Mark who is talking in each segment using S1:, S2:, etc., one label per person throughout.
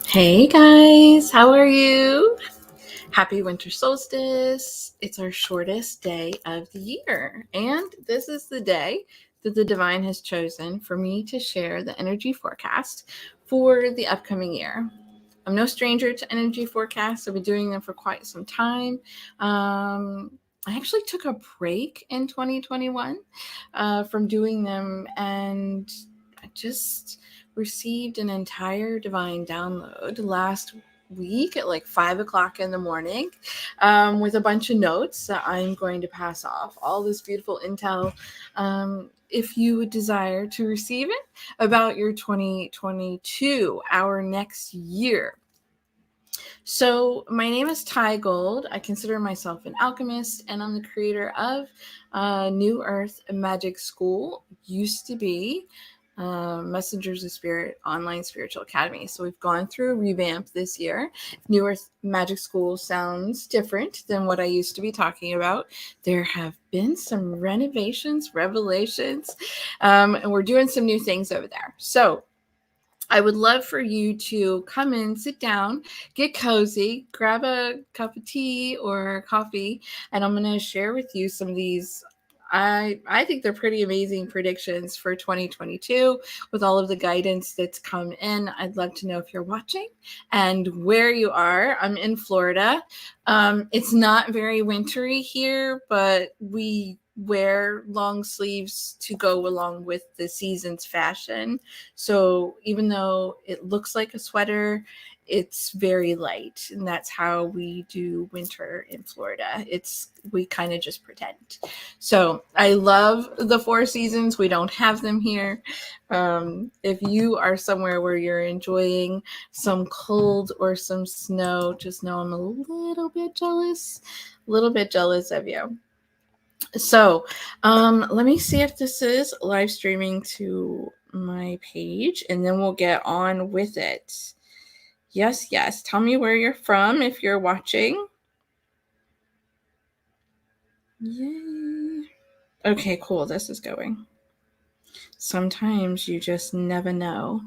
S1: Hey guys, how are you? Happy winter solstice. It's our shortest day of the year, and this is the day that the divine has chosen for me to share the energy forecast for the upcoming year. I'm no stranger to energy forecasts. I've been doing them for quite some time. I actually took a break in 2021 from doing them, and I just received an entire divine download last week at like 5 o'clock in the morning with a bunch of notes that I'm going to pass off. All this beautiful intel. If you would desire to receive it about your 2022, our next year. So, my name is Ty Gold. I consider myself an alchemist, and I'm the creator of New Earth Magic School. Used to be Messengers of Spirit Online Spiritual Academy. So we've gone through a revamp this year. New Earth Magic School sounds different than what I used to be talking about. There have been some renovations, revelations, and we're doing some new things over there. So I would love for you to come in, sit down, get cozy, grab a cup of tea or coffee, and I'm going to share with you some of these. I think they're pretty amazing predictions for 2022 with all of the guidance that's come in. I'd love to know if you're watching and where you are. I'm in Florida. It's not very wintry here, but we wear long sleeves to go along with the season's fashion. So even though it looks like a sweater, it's very light, and that's how we do winter in Florida. We kind of just pretend. So I love the four seasons. We don't have them here. If you are somewhere where you're enjoying some cold or some snow, just know I'm a little bit jealous of you. So let me see if this is live streaming to my page, and then we'll get on with it. Yes. Tell me where you're from if you're watching. Yay. Okay, cool. This is going. Sometimes you just never know.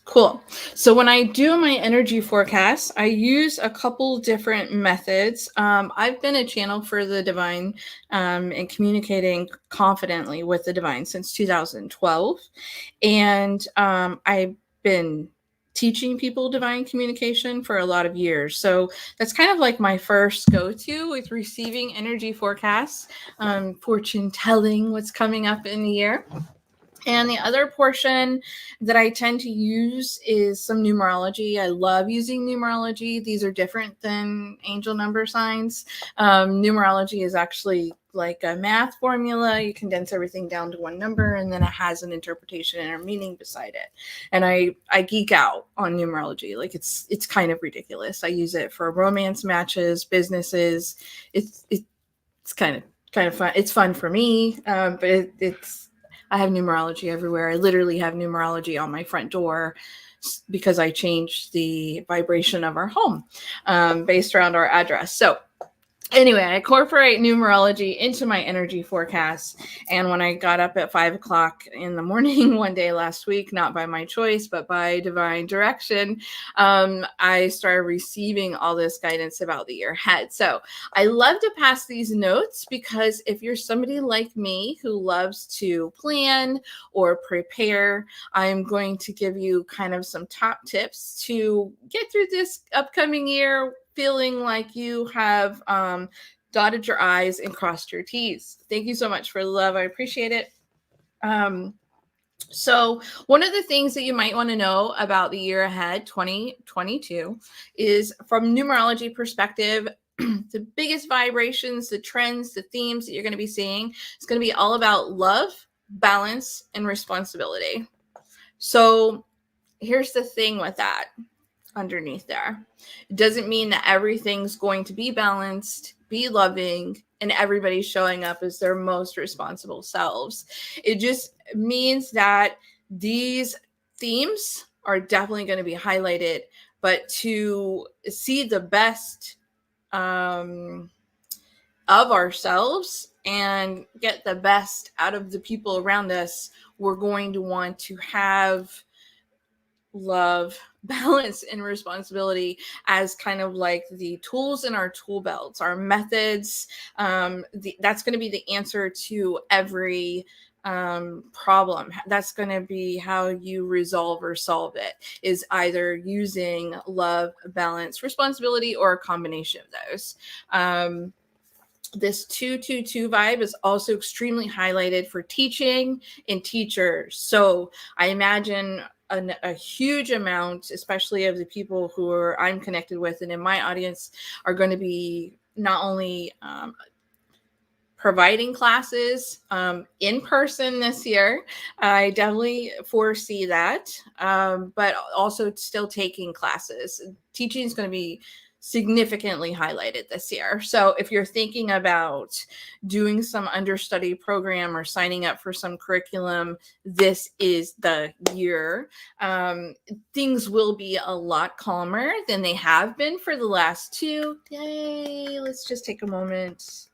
S1: Cool. So when I do my energy forecast, I use a couple different methods. I've been a channel for the divine and communicating confidently with the divine since 2012. And I've been teaching people divine communication for a lot of years. So that's kind of like my first go-to with receiving energy forecasts, fortune telling what's coming up in the year. And the other portion that I tend to use is some numerology. I love using numerology. These are different than angel number signs. Numerology is actually like a math formula. You condense everything down to one number, and then it has an interpretation and a meaning beside it. And I geek out on numerology. Like it's kind of ridiculous. I use it for romance matches, businesses. It's kind of fun. It's fun for me, but it's I have numerology everywhere. I literally have numerology on my front door because I changed the vibration of our home based around our address. So anyway, I incorporate numerology into my energy forecast. And when I got up at 5 o'clock in the morning one day last week, not by my choice, but by divine direction, I started receiving all this guidance about the year ahead. So I love to pass these notes because if you're somebody like me who loves to plan or prepare, I'm going to give you kind of some top tips to get through this upcoming year feeling like you have dotted your I's and crossed your T's. Thank you so much for the love. I appreciate it. So one of the things that you might want to know about the year ahead, 2022, is from numerology perspective, the biggest vibrations, the trends, the themes that you're going to be seeing, it's going to be all about love, balance, and responsibility. So here's the thing with that. Underneath there. It doesn't mean that everything's going to be balanced, be loving, and everybody's showing up as their most responsible selves. It just means that these themes are definitely going to be highlighted, but to see the best of ourselves and get the best out of the people around us, we're going to want to have love, balance, and responsibility as kind of like the tools in our tool belts, our methods. That's going to be the answer to every problem. That's going to be how you resolve or solve it, is either using love, balance, responsibility, or a combination of those. This 222 vibe is also extremely highlighted for teaching and teachers. So I imagine a huge amount, especially of the people who I'm connected with and in my audience, are going to be not only providing classes in person this year. I definitely foresee that, but also still taking classes. Teaching is going to be significantly highlighted this year. So if you're thinking about doing some understudy program or signing up for some curriculum, this is the year. Things will be a lot calmer than they have been for the last two. Yay, let's just take a moment.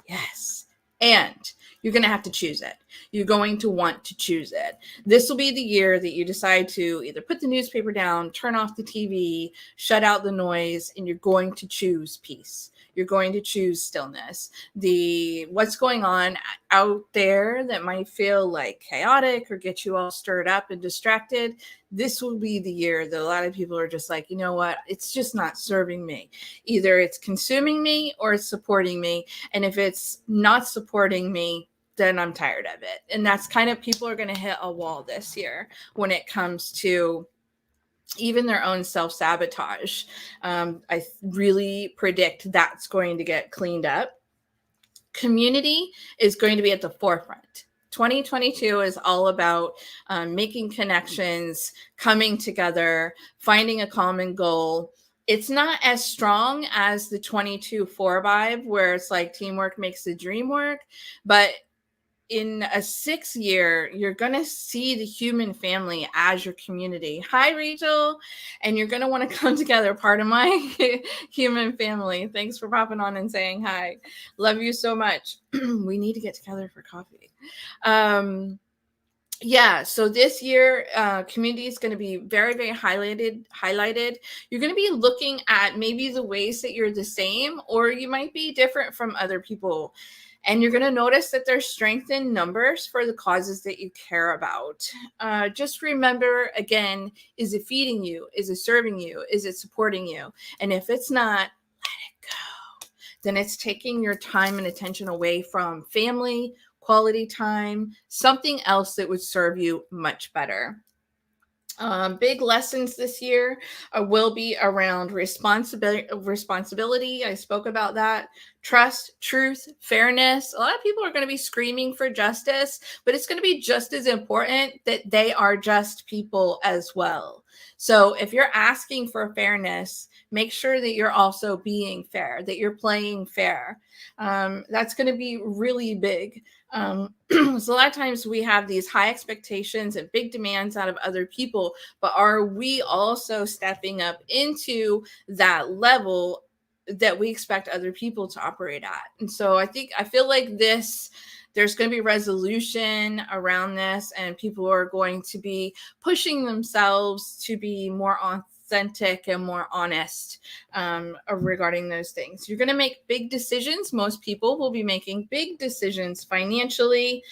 S1: Yes. And you're going to have to choose it. You're going to want to choose it. This will be the year that you decide to either put the newspaper down, turn off the TV, shut out the noise, and you're going to choose peace. You're going to choose stillness. What's going on out there that might feel like chaotic or get you all stirred up and distracted, this will be the year that a lot of people are just like, you know what? It's just not serving me. Either it's consuming me or it's supporting me. And if it's not supporting me, then I'm tired of it. And that's kind of, people are going to hit a wall this year when it comes to even their own self-sabotage. I really predict that's going to get cleaned up. Community is going to be at the forefront. 2022 is all about making connections, coming together, finding a common goal. It's not as strong as the 22-4 vibe, where it's like teamwork makes the dream work, but in a 6 year, you're going to see the human family as your community. Hi, Rachel. And you're going to want to come together, part of my human family. Thanks for popping on and saying hi. Love you so much. We need to get together for coffee. Yeah, so this year, community is going to be very, very highlighted. You're going to be looking at maybe the ways that you're the same, or you might be different from other people. And you're going to notice that there's strength in numbers for the causes that you care about. Just remember, again, is it feeding you? Is it serving you? Is it supporting you? And if it's not, let it go. Then it's taking your time and attention away from family, quality time, something else that would serve you much better. Big lessons this year will be around responsibility. I spoke about that. Trust, truth, fairness. A lot of people are going to be screaming for justice, but it's going to be just as important that they are just people as well. So if you're asking for fairness, make sure that you're also being fair, that you're playing fair. That's going to be really big. So a lot of times we have these high expectations and big demands out of other people, but are we also stepping up into that level that we expect other people to operate at? And so I feel like there's going to be resolution around this, and people are going to be pushing themselves to be more authentic and more honest regarding those things. You're going to make big decisions. Most people will be making big decisions financially.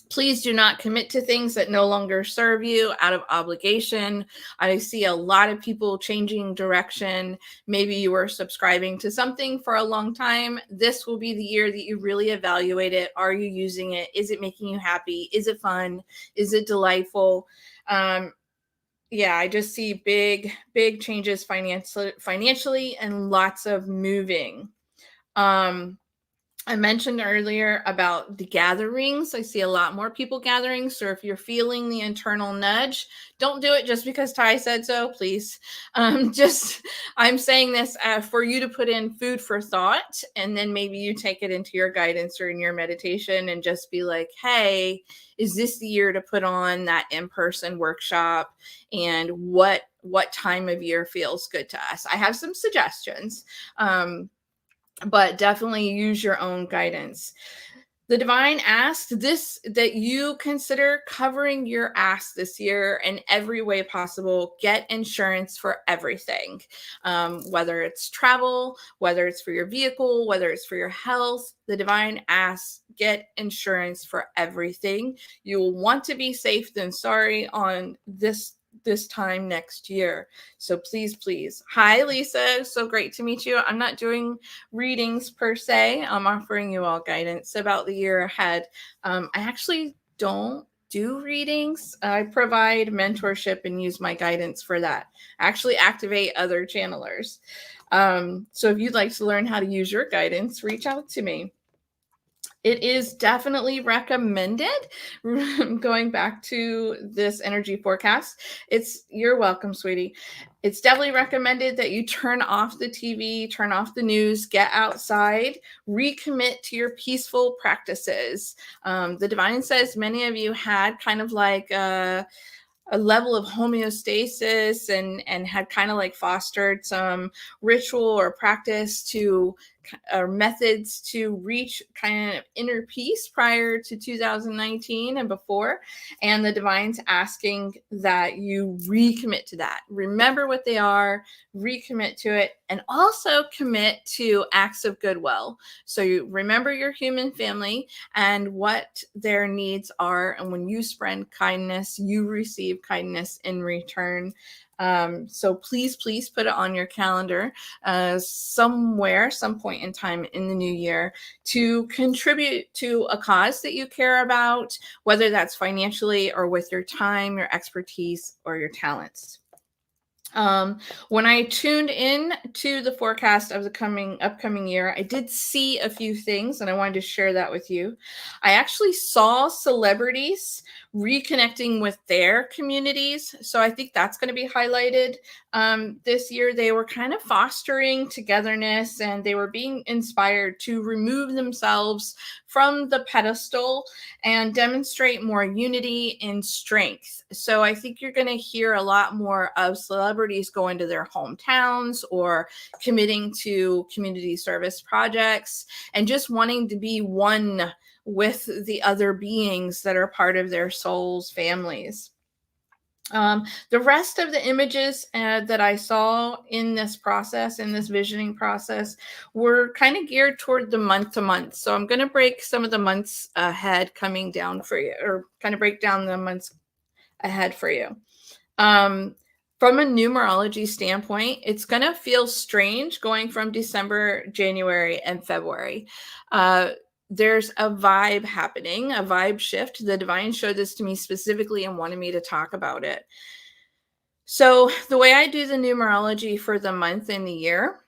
S1: Please do not commit to things that no longer serve you out of obligation. I see a lot of people changing direction. Maybe you were subscribing to something for a long time. This will be the year that you really evaluate it. Are you using it? Is it making you happy? Is it fun? Is it delightful? Yeah, I just see big changes financially and lots of moving. I mentioned earlier about the gatherings. I see a lot more people gathering. So if you're feeling the internal nudge, don't do it just because Ty said so, please. I'm saying this for you to put in food for thought, and then maybe you take it into your guidance or in your meditation and just be like, hey, is this the year to put on that in-person workshop? And what time of year feels good to us? I have some suggestions. but definitely use your own guidance. The divine asked this, that you consider covering your ass this year in every way possible. Get insurance for everything, whether it's travel, whether it's for your vehicle, whether it's for your health. The divine asks, get insurance for everything. You will want to be safe than sorry on this time next year. So please. Hi, Lisa. So great to meet you. I'm not doing readings per se. I'm offering you all guidance about the year ahead. I actually don't do readings. I provide mentorship and use my guidance for that. I actually activate other channelers. So if you'd like to learn how to use your guidance, reach out to me. It is definitely recommended. Going back to this energy forecast, you're welcome, sweetie. It's definitely recommended that you turn off the TV, turn off the news, get outside, recommit to your peaceful practices. The divine says many of you had kind of like a level of homeostasis and had kind of like fostered some ritual or practice to or methods to reach kind of inner peace prior to 2019 and before. And the divine's asking that you recommit to that. Remember what they are, recommit to it, and also commit to acts of goodwill. So you remember your human family and what their needs are. And when you spread kindness, you receive kindness in return. So please put it on your calendar somewhere, some point in time in the new year, to contribute to a cause that you care about, whether that's financially or with your time, your expertise, or your talents. When I tuned in to the forecast of the upcoming year, I did see a few things and I wanted to share that with you. I actually saw celebrities reconnecting with their communities. So I think that's going to be highlighted this year. They were kind of fostering togetherness and they were being inspired to remove themselves from the pedestal and demonstrate more unity and strength. So I think you're going to hear a lot more of celebrities going to their hometowns or committing to community service projects and just wanting to be one with the other beings that are part of their souls' families. The rest of the images that I saw in this process, in this visioning process, were kind of geared toward the month to month. So I'm going to break some of the months ahead coming down for you, or kind of break down the months ahead for you. From a numerology standpoint, it's going to feel strange going from December, January, and February. There's a vibe happening, a vibe shift. The divine showed this to me specifically and wanted me to talk about it. So the way I do the numerology for the month and the year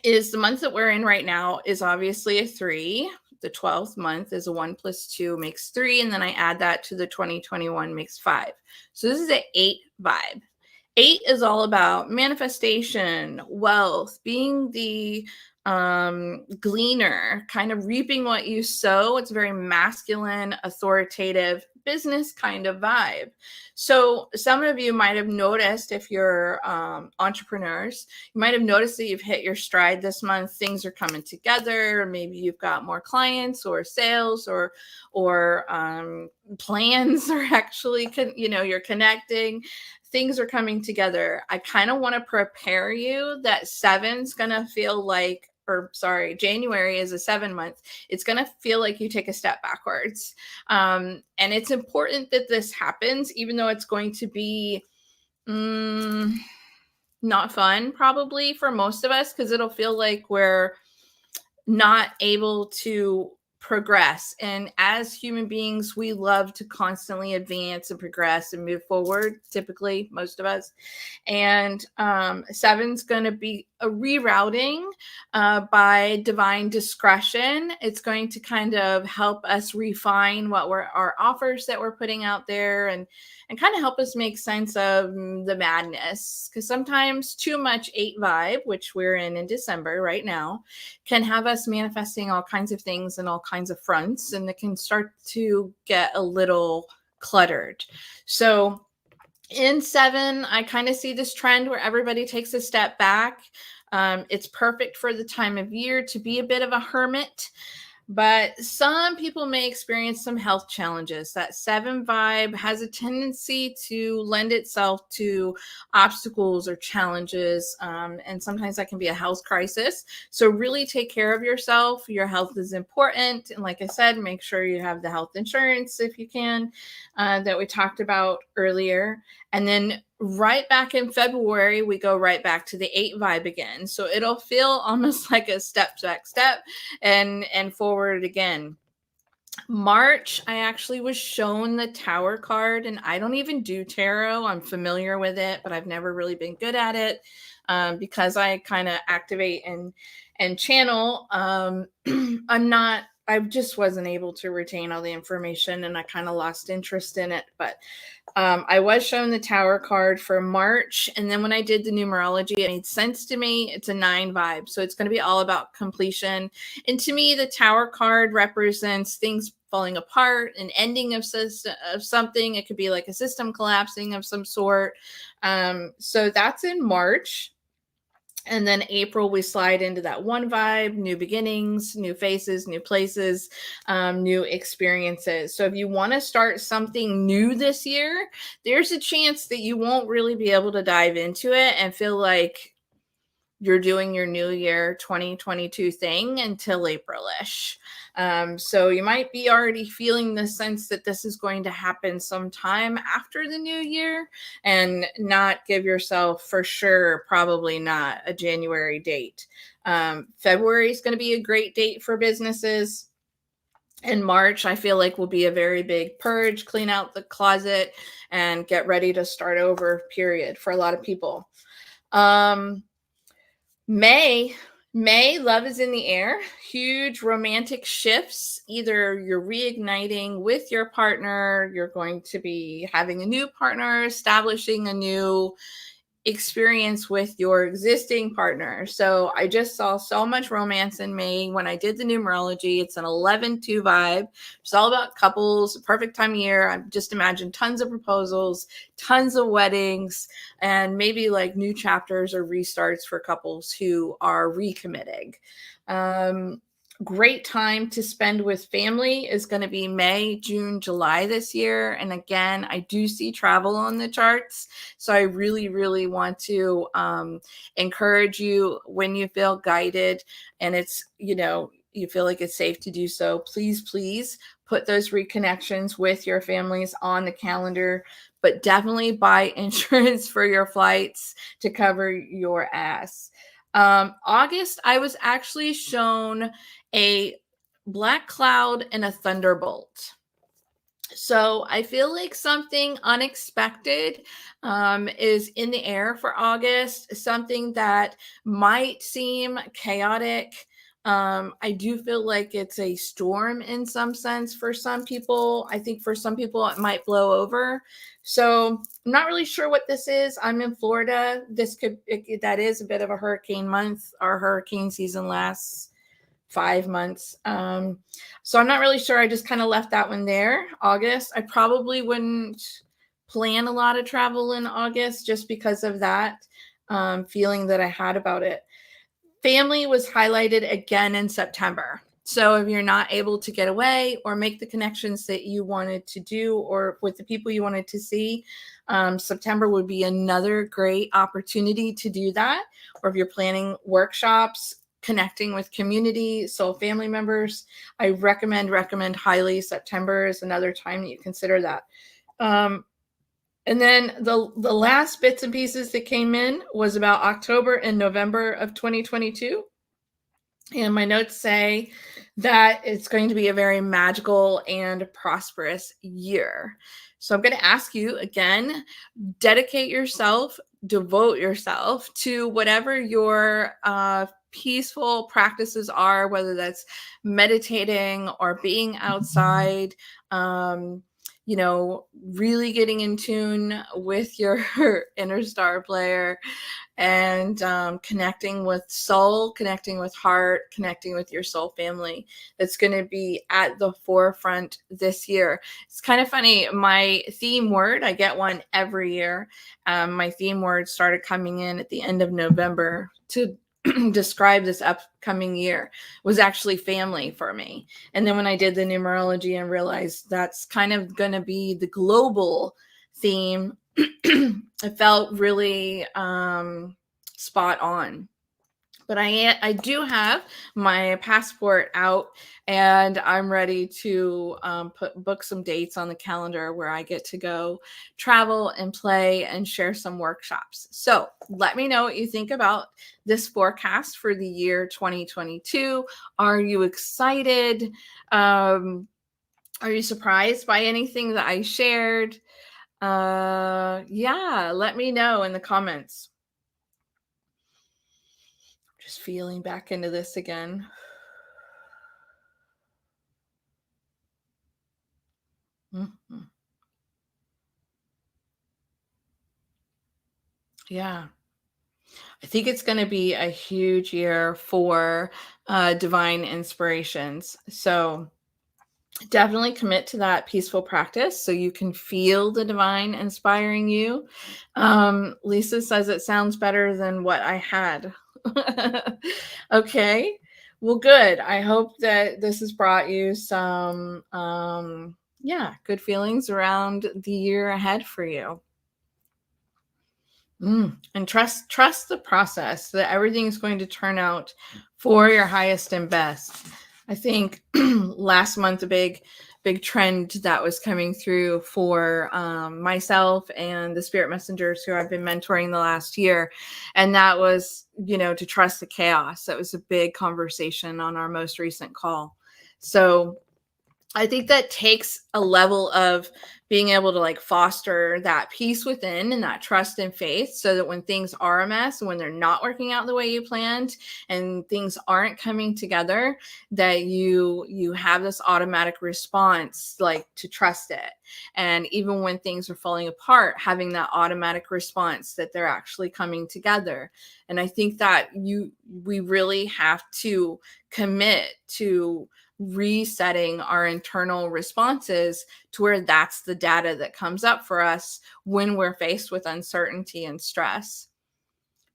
S1: is the month that we're in right now is obviously a 3. The 12th month is a 1 + 2 makes 3. And then I add that to the 2021 makes 5. So this is an 8 vibe. 8 is all about manifestation, wealth, being the gleaner, kind of reaping what you sow. It's very masculine, authoritative, business kind of vibe. So some of you might have noticed, if you're entrepreneurs, you might have noticed that you've hit your stride this month. Things are coming together. Maybe you've got more clients or sales or plans are actually, you're connecting. Things are coming together. I kind of want to prepare you that 7's going to feel like, January is a 7 month. It's going to feel like you take a step backwards. And it's important that this happens, even though it's going to be not fun probably for most of us, because it'll feel like we're not able to progress. And as human beings, we love to constantly advance and progress and move forward, typically, most of us. And 7's going to be a rerouting by divine discretion. It's going to kind of help us refine what our offers that we're putting out there and kind of help us make sense of the madness. Because sometimes too much 8 vibe, which we're in December right now, can have us manifesting all kinds of things and all kinds of fronts, and it can start to get a little cluttered. So in 7, I kind of see this trend where everybody takes a step back. It's perfect for the time of year to be a bit of a hermit. But some people may experience some health challenges. That 7 vibe has a tendency to lend itself to obstacles or challenges. And sometimes that can be a health crisis. So, really take care of yourself. Your health is important. And like I said, make sure you have the health insurance if you can, that we talked about earlier. And then right back in February, we go right back to the 8 vibe again. So it'll feel almost like a step and forward again. March, I actually was shown the Tower card, and I don't even do tarot. I'm familiar with it, but I've never really been good at it, because I kind of activate and channel. I just wasn't able to retain all the information, and I kind of lost interest in it. But I was shown the Tower card for March, and then when I did the numerology, it made sense to me. It's a 9 vibe, so it's going to be all about completion. And to me, the Tower card represents things falling apart, an ending of something. It could be like a system collapsing of some sort. So that's in March. And then April, we slide into that 1 vibe, new beginnings, new faces, new places, new experiences. So if you want to start something new this year, there's a chance that you won't really be able to dive into it and feel like you're doing your new year 2022 thing until April-ish. So you might be already feeling the sense that this is going to happen sometime after the new year, and not give yourself, for sure, probably not a January date. February is going to be a great date for businesses. In March, I feel like will be a very big purge, clean out the closet, and get ready to start over, period, for a lot of people. May, love is in the air. Huge romantic shifts. Either you're reigniting with your partner, you're going to be having a new partner, establishing a new experience with your existing partner. So I just saw so much romance in May when I did the numerology. It's an 11-2 vibe. It's all about couples, perfect time of year. I just imagine tons of proposals, tons of weddings, and maybe like new chapters or restarts for couples who are recommitting. Great time to spend with family is going to be May, June, July this year. And again, I do see travel on the charts. So I really, really want to encourage you, when you feel guided and it's, you feel like it's safe to do so, please put those reconnections with your families on the calendar, but definitely buy insurance for your flights to cover your ass. August, I was actually shown a black cloud and a thunderbolt. So I feel like something unexpected is in the air for August, something that might seem chaotic. I do feel like it's a storm in some sense for some people. I think for some people it might blow over. So I'm not really sure what this is. I'm in Florida. That is a bit of a hurricane month. Our hurricane season lasts 5 months. So I'm not really sure. I just kind of left that one there. August, I probably wouldn't plan a lot of travel in August just because of that feeling that I had about it. Family was highlighted again in September. So if you're not able to get away or make the connections that you wanted to do or with the people you wanted to see, September would be another great opportunity to do that. Or if you're planning workshops, connecting with community, soul family members, I recommend highly. September is another time that you consider that. And then the last bits and pieces that came in was about October and November of 2022. And my notes say that it's going to be a very magical and prosperous year. So I'm going to ask you again, dedicate yourself, devote yourself to whatever your peaceful practices are, whether that's meditating or being outside, really getting in tune with your inner star player, and connecting with soul, connecting with heart, connecting with your soul family. That's going to be at the forefront this year. It's kind of funny. My theme word, I get one every year. My theme word started coming in at the end of November to describe this upcoming year was actually family for me. And then when I did the numerology and realized that's kind of going to be the global theme, it felt really spot on. But I do have my passport out, and I'm ready to book some dates on the calendar where I get to go travel and play and share some workshops. So let me know what you think about this forecast for the year 2022. Are you excited? Are you surprised by anything that I shared? Yeah, let me know in the comments. Just feeling back into this again. Mhm. Yeah. I think it's going to be a huge year for divine inspirations. So definitely commit to that peaceful practice so you can feel the divine inspiring you. Lisa says it sounds better than what I had. Okay. Well, good. I hope that this has brought you some, yeah, good feelings around the year ahead for you. And trust the process that everything is going to turn out for your highest and best. I think last month a big trend that was coming through for myself and the spirit messengers who I've been mentoring the last year, and that was to trust the chaos. That was a big conversation on our most recent call. So I think that takes a level of being able to like foster that peace within and that trust and faith so that when things are a mess, when they're not working out the way you planned and things aren't coming together, that you have this automatic response like to trust it. And even when things are falling apart, having that automatic response that they're actually coming together. And I think that we really have to commit to resetting our internal responses to where that's the data that comes up for us when we're faced with uncertainty and stress.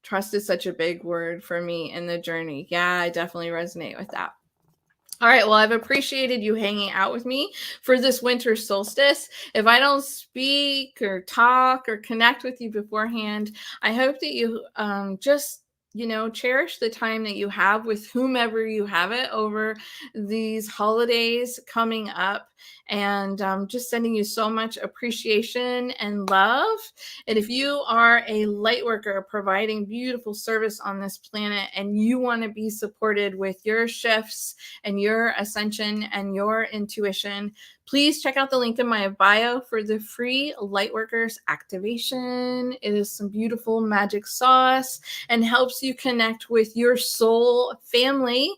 S1: Trust is such a big word for me in the journey. Yeah, I definitely resonate with that. All right, well, I've appreciated you hanging out with me for this winter solstice. If I don't speak or talk or connect with you beforehand, I hope that you just cherish the time that you have with whomever you have it over these holidays coming up. And just sending you so much appreciation and love. And if you are a light worker providing beautiful service on this planet and you want to be supported with your shifts and your ascension and your intuition, please check out the link in my bio for the free Lightworkers activation. It is some beautiful magic sauce and helps you connect with your soul family,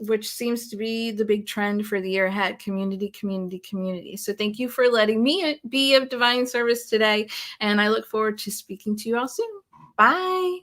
S1: which seems to be the big trend for the year ahead. Community, community, community. So thank you for letting me be of divine service today. And I look forward to speaking to you all soon. Bye.